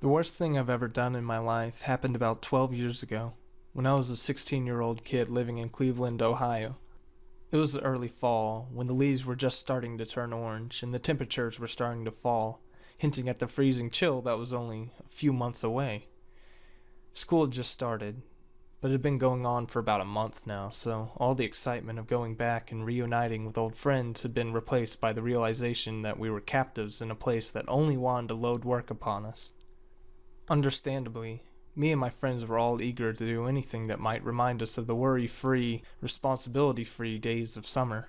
The worst thing I've ever done in my life happened about 12 years ago, when I was a 16-year-old kid living in Cleveland, Ohio. It was the early fall, when the leaves were just starting to turn orange and the temperatures were starting to fall, hinting at the freezing chill that was only a few months away. School had just started, but it had been going on for about a month now, so all the excitement of going back and reuniting with old friends had been replaced by the realization that we were captives in a place that only wanted to load work upon us. Understandably, me and my friends were all eager to do anything that might remind us of the worry-free, responsibility-free days of summer.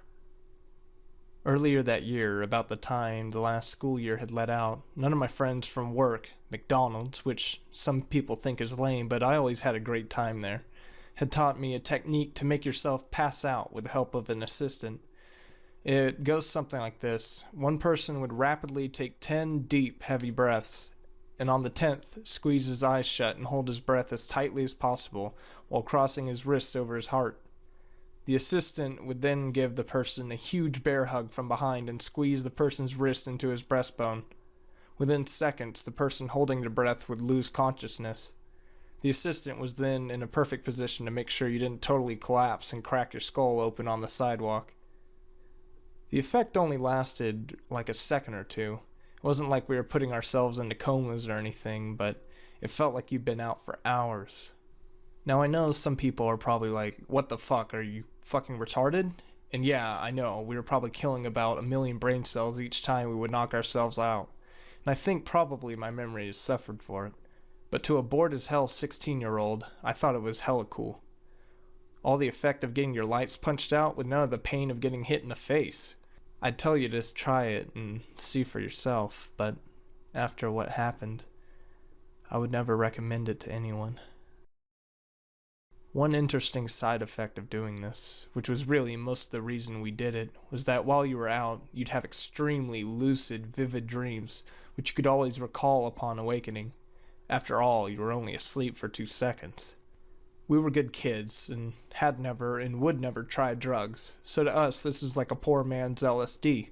Earlier that year, about the time the last school year had let out, none of my friends from work, McDonald's, which some people think is lame, but I always had a great time there, had taught me a technique to make yourself pass out with the help of an assistant. It goes something like this. One person would rapidly take 10 deep, heavy breaths, and on the 10th, squeeze his eyes shut and hold his breath as tightly as possible while crossing his wrists over his heart. The assistant would then give the person a huge bear hug from behind and squeeze the person's wrist into his breastbone. Within seconds, the person holding their breath would lose consciousness. The assistant was then in a perfect position to make sure you didn't totally collapse and crack your skull open on the sidewalk. The effect only lasted like a second or two. It wasn't like we were putting ourselves into comas or anything, but it felt like you'd been out for hours. Now I know some people are probably like, what the fuck, are you fucking retarded? And yeah, I know, we were probably killing about 1,000,000 brain cells each time we would knock ourselves out. And I think probably my memory has suffered for it. But to a bored as hell 16-year-old, I thought it was hella cool. All the effect of getting your lights punched out with none of the pain of getting hit in the face. I'd tell you to just try it and see for yourself, but after what happened, I would never recommend it to anyone. One interesting side effect of doing this, which was really most of the reason we did it, was that while you were out, you'd have extremely lucid, vivid dreams, which you could always recall upon awakening. After all, you were only asleep for 2 seconds. We were good kids, and had never and would never try drugs, so to us this was like a poor man's LSD.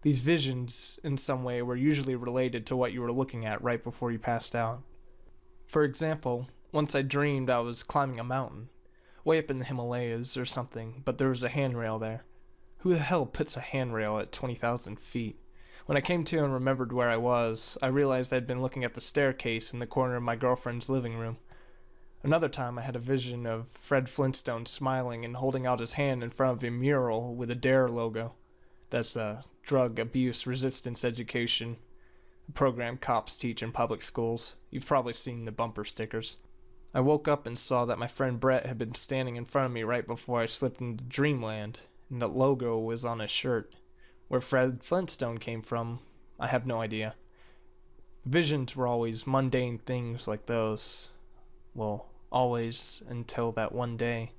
These visions, in some way, were usually related to what you were looking at right before you passed out. For example, once I dreamed I was climbing a mountain, way up in the Himalayas or something, but there was a handrail there. Who the hell puts a handrail at 20,000 feet? When I came to and remembered where I was, I realized I'd been looking at the staircase in the corner of my girlfriend's living room. Another time I had a vision of Fred Flintstone smiling and holding out his hand in front of a mural with a DARE logo. That's Drug Abuse Resistance Education, a program cops teach in public schools. You've probably seen the bumper stickers. I woke up and saw that my friend Brett had been standing in front of me right before I slipped into dreamland, and the logo was on his shirt. Where Fred Flintstone came from, I have no idea. Visions were always mundane things like those. Well, always until that one day.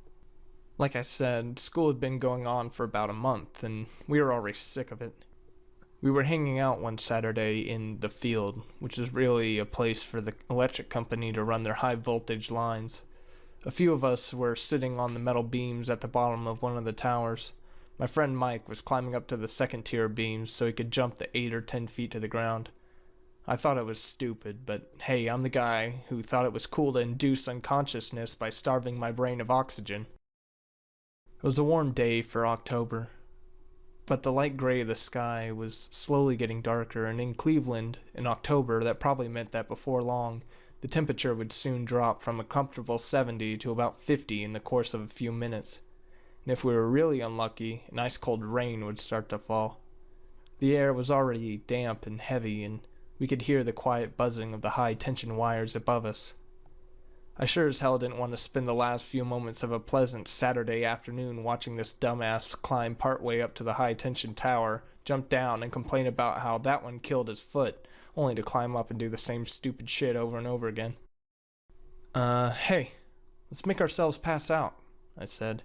Like I said, school had been going on for about a month, and we were already sick of it. We were hanging out one Saturday in the field, which is really a place for the electric company to run their high voltage lines. A few of us were sitting on the metal beams at the bottom of one of the towers. My friend Mike was climbing up to the second tier beams so he could jump the 8 or 10 feet to the ground. I thought it was stupid, but hey, I'm the guy who thought it was cool to induce unconsciousness by starving my brain of oxygen. It was a warm day for October, but the light gray of the sky was slowly getting darker, and in Cleveland, in October, that probably meant that before long, the temperature would soon drop from a comfortable 70 to about 50 in the course of a few minutes. And if we were really unlucky, an ice cold rain would start to fall. The air was already damp and heavy, and we could hear the quiet buzzing of the high-tension wires above us. I sure as hell didn't want to spend the last few moments of a pleasant Saturday afternoon watching this dumbass climb partway up to the high-tension tower, jump down, and complain about how that one killed his foot, only to climb up and do the same stupid shit over and over again. Hey, let's make ourselves pass out, I said.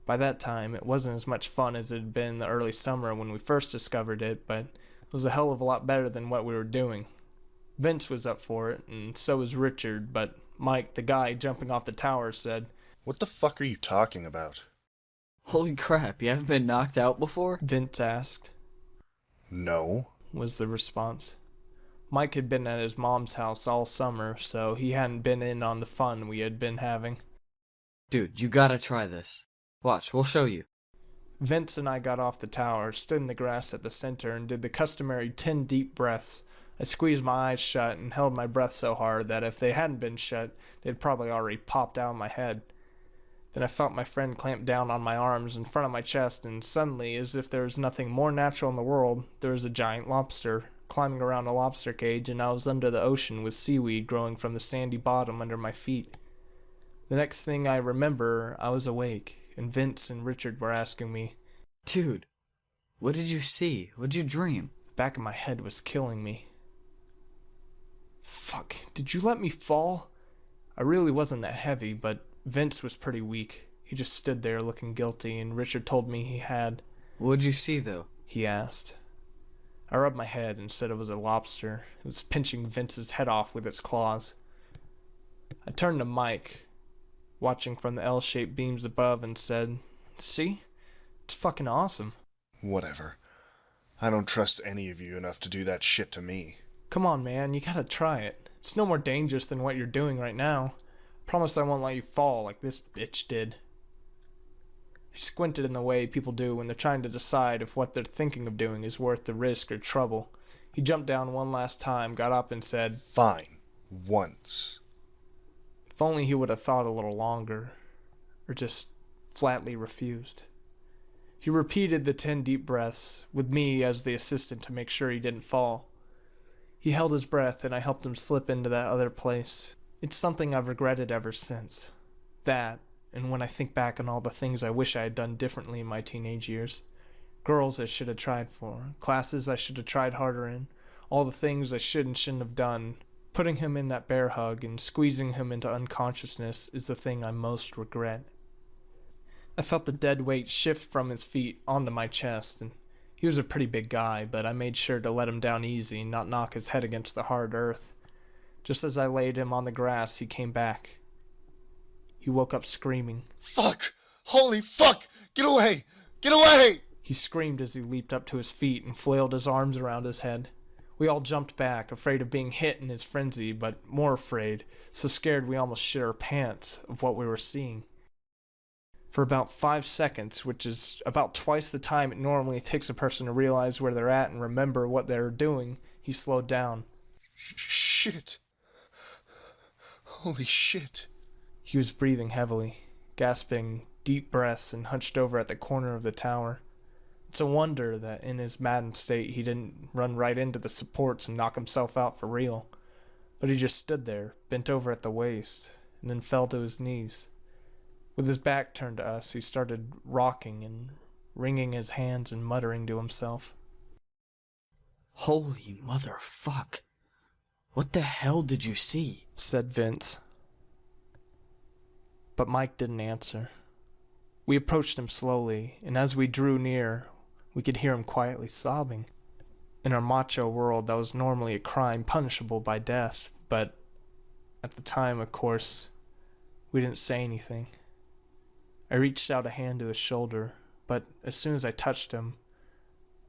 By that time, it wasn't as much fun as it had been in the early summer when we first discovered it, but it was a hell of a lot better than what we were doing. Vince was up for it, and so was Richard, but Mike, the guy jumping off the tower, said, "What the fuck are you talking about?" Holy crap, you haven't been knocked out before? Vince asked. "No." Was the response. Mike had been at his mom's house all summer, so he hadn't been in on the fun we had been having. Dude, you gotta try this. Watch, we'll show you. Vince and I got off the tower, stood in the grass at the center, and did the customary 10 deep breaths. I squeezed my eyes shut and held my breath so hard that if they hadn't been shut, they'd probably already popped out of my head. Then I felt my friend clamp down on my arms in front of my chest, and suddenly, as if there was nothing more natural in the world, there was a giant lobster climbing around a lobster cage, and I was under the ocean with seaweed growing from the sandy bottom under my feet. The next thing I remember, I was awake, and Vince and Richard were asking me, Dude, what did you see? What'd you dream? the back of my head was killing me. Fuck, did you let me fall? I really wasn't that heavy, but Vince was pretty weak. He just stood there looking guilty, and Richard told me he had. What'd you see, though? He asked. I rubbed my head and said it was a lobster. It was pinching Vince's head off with its claws. I turned to Mike, watching from the L-shaped beams above, and said, "See? It's fucking awesome." Whatever. I don't trust any of you enough to do that shit to me. Come on, man, you gotta try it. It's no more dangerous than what you're doing right now. Promise I won't let you fall like this bitch did. He squinted in the way people do when they're trying to decide if what they're thinking of doing is worth the risk or trouble. He jumped down one last time, got up, and said, Fine. Once. if only he would have thought a little longer, or just flatly refused. He repeated the 10 deep breaths, with me as the assistant to make sure he didn't fall. He held his breath, and I helped him slip into that other place. It's something I've regretted ever since. That, and when I think back on all the things I wish I had done differently in my teenage years. Girls I should have tried for, classes I should have tried harder in, all the things I should and shouldn't have done. Putting him in that bear hug and squeezing him into unconsciousness is the thing I most regret. I felt the dead weight shift from his feet onto my chest, and he was a pretty big guy, but I made sure to let him down easy and not knock his head against the hard earth. Just as I laid him on the grass, he came back. He woke up screaming. Fuck! Holy fuck! Get away! Get away! He screamed as he leaped up to his feet and flailed his arms around his head. We all jumped back, afraid of being hit in his frenzy, but more afraid, so scared we almost shit our pants of what we were seeing. For about 5 seconds, which is about twice the time it normally takes a person to realize where they're at and remember what they're doing, he slowed down. Shit. Holy shit. He was breathing heavily, gasping deep breaths and hunched over at the corner of the tower. It's a wonder that in his maddened state he didn't run right into the supports and knock himself out for real. But he just stood there, bent over at the waist, and then fell to his knees. With his back turned to us, he started rocking and wringing his hands and muttering to himself. Holy motherfuck. What the hell did you see? Said Vince. But Mike didn't answer. We approached him slowly, and as we drew near, we could hear him quietly sobbing. In our macho world, that was normally a crime punishable by death, but at the time, of course, we didn't say anything. I reached out a hand to his shoulder, but as soon as I touched him,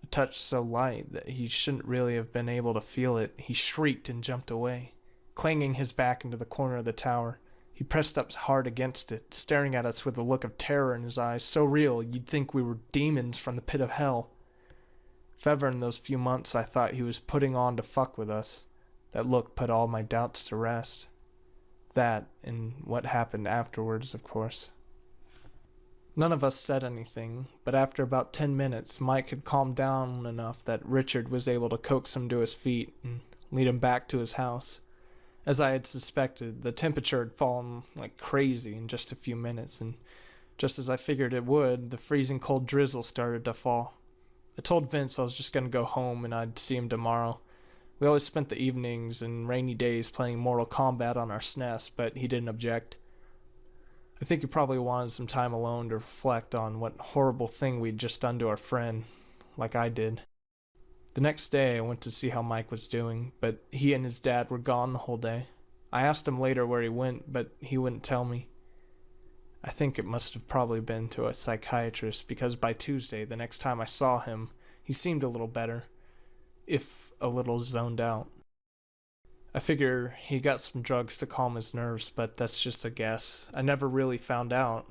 a touch so light that he shouldn't really have been able to feel it, he shrieked and jumped away, clanging his back into the corner of the tower. He pressed up hard against it, staring at us with a look of terror in his eyes, so real you'd think we were demons from the pit of hell. If ever in those few months I thought he was putting on to fuck with us, that look put all my doubts to rest. That, and what happened afterwards, of course. None of us said anything, but after about 10 minutes, Mike had calmed down enough that Richard was able to coax him to his feet and lead him back to his house. As I had suspected, the temperature had fallen like crazy in just a few minutes, and just as I figured it would, the freezing cold drizzle started to fall. I told Vince I was just going to go home and I'd see him tomorrow. We always spent the evenings and rainy days playing Mortal Kombat on our SNES, but he didn't object. I think he probably wanted some time alone to reflect on what horrible thing we'd just done to our friend, like I did. The next day I went to see how Mike was doing, but he and his dad were gone the whole day. I asked him later where he went, but he wouldn't tell me. I think it must have probably been to a psychiatrist, because by Tuesday, the next time I saw him, he seemed a little better, if a little zoned out. I figure he got some drugs to calm his nerves, but that's just a guess. I never really found out.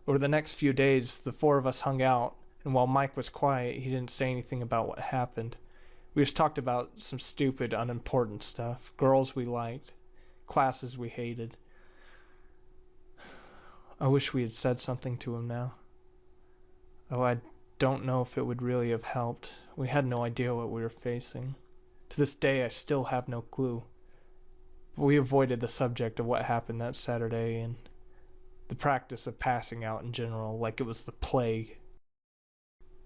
Over the next few days, the four of us hung out, and while Mike was quiet, he didn't say anything about what happened. We just talked about some stupid, unimportant stuff. Girls we liked, classes we hated. I wish we had said something to him now. Oh, I don't know if it would really have helped. We had no idea what we were facing. To this day, I still have no clue. But we avoided the subject of what happened that Saturday and the practice of passing out in general, like it was the plague.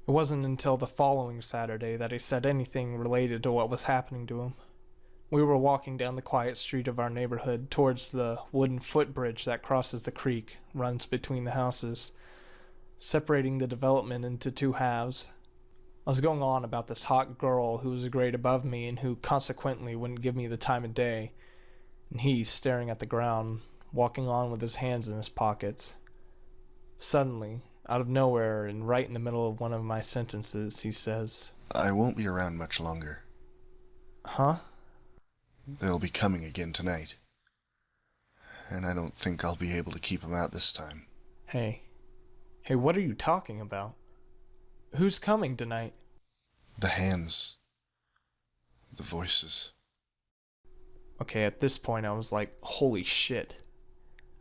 It wasn't until the following Saturday that he said anything related to what was happening to him. We were walking down the quiet street of our neighborhood towards the wooden footbridge that crosses the creek, runs between the houses, separating the development into two halves. I was going on about this hot girl who was a grade above me and who consequently wouldn't give me the time of day, and he, staring at the ground, walking on with his hands in his pockets. Suddenly, out of nowhere and right in the middle of one of my sentences, he says, I won't be around much longer. Huh? They'll be coming again tonight. And I don't think I'll be able to keep them out this time. Hey, what are you talking about? Who's coming tonight? The hands. The voices. Okay, at this point I was like, holy shit.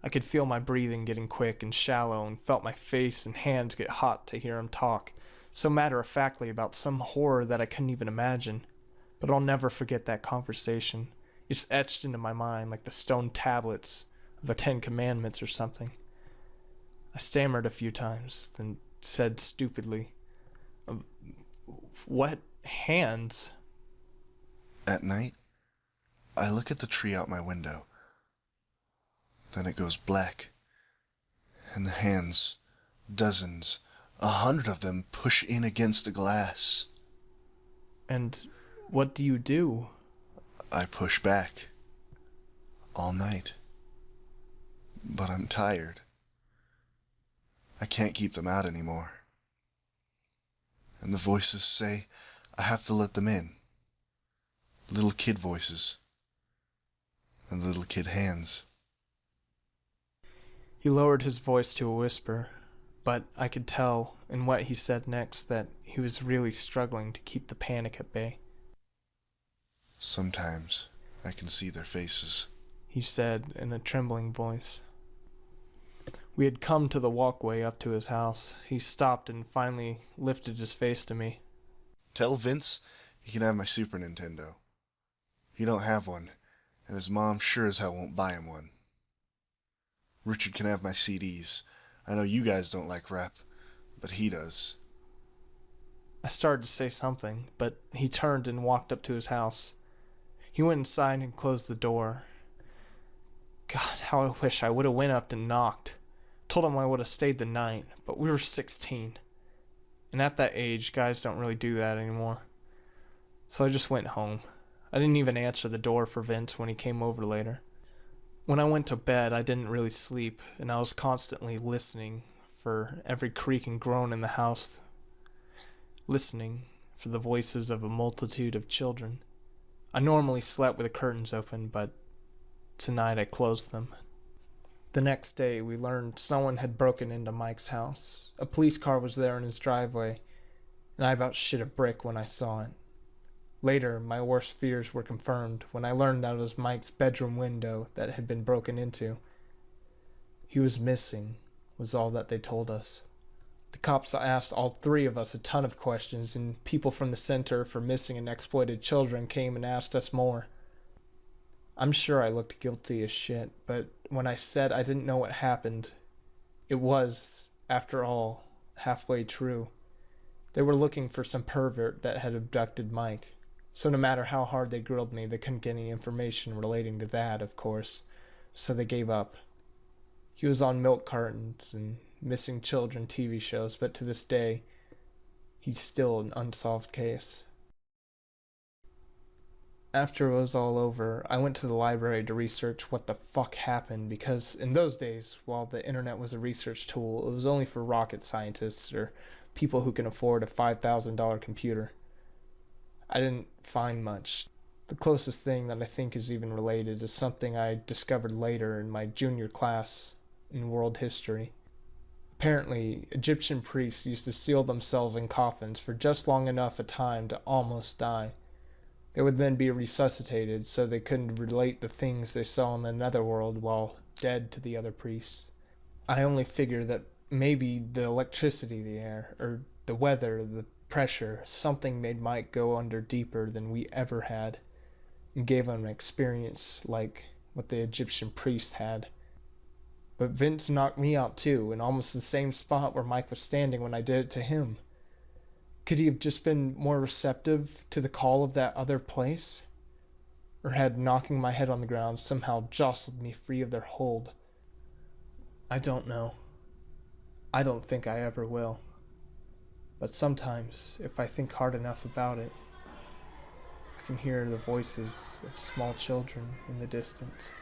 I could feel my breathing getting quick and shallow and felt my face and hands get hot to hear him talk, so matter-of-factly about some horror that I couldn't even imagine. But I'll never forget that conversation. It's etched into my mind like the stone tablets of the 10 Commandments or something. I stammered a few times, then said stupidly, What hands? At night, I look at the tree out my window. Then it goes black, and the hands, dozens, 100 of them, push in against the glass. And what do you do? I push back. All night. But I'm tired. I can't keep them out anymore. And the voices say I have to let them in. Little kid voices. And little kid hands. He lowered his voice to a whisper, but I could tell in what he said next that he was really struggling to keep the panic at bay. Sometimes I can see their faces, He said in a trembling voice. We had come to the walkway up to his house. He stopped and finally lifted his face to me. Tell Vince he can have my Super Nintendo. He don't have one, and his mom sure as hell won't buy him one. Richard can have my CDs. I know you guys don't like rap, but he does. I started to say something, but he turned and walked up to his house. He went inside and closed the door. God, how I wish I would have went up and knocked. Told him I would have stayed the night, but we were 16. And at that age, guys don't really do that anymore. So I just went home. I didn't even answer the door for Vince when he came over later. When I went to bed, I didn't really sleep, and I was constantly listening for every creak and groan in the house. Listening for the voices of a multitude of children. I normally slept with the curtains open, but tonight I closed them. The next day, we learned someone had broken into Mike's house. A police car was there in his driveway, and I about shit a brick when I saw it. Later, my worst fears were confirmed when I learned that it was Mike's bedroom window that had been broken into. He was missing, was all that they told us. The cops asked all three of us a ton of questions, and people from the Center for Missing and Exploited Children came and asked us more. I'm sure I looked guilty as shit, but when I said I didn't know what happened, it was, after all, halfway true. They were looking for some pervert that had abducted Mike. So no matter how hard they grilled me, they couldn't get any information relating to that, of course. So they gave up. He was on milk cartons and missing children TV shows, but to this day, he's still an unsolved case. After it was all over, I went to the library to research what the fuck happened, because in those days, while the internet was a research tool, it was only for rocket scientists or people who can afford a $5,000 computer. I didn't find much. The closest thing that I think is even related is something I discovered later in my junior class in world history. Apparently, Egyptian priests used to seal themselves in coffins for just long enough a time to almost die. They would then be resuscitated so they couldn't relate the things they saw in the netherworld while dead to the other priests. I only figure that maybe the electricity in the air, or the weather, the pressure, something made Mike go under deeper than we ever had, and gave him an experience like what the Egyptian priest had. But Vince knocked me out too, in almost the same spot where Mike was standing when I did it to him. Could he have just been more receptive to the call of that other place? Or had knocking my head on the ground somehow jostled me free of their hold? I don't know. I don't think I ever will. But sometimes, if I think hard enough about it, I can hear the voices of small children in the distance.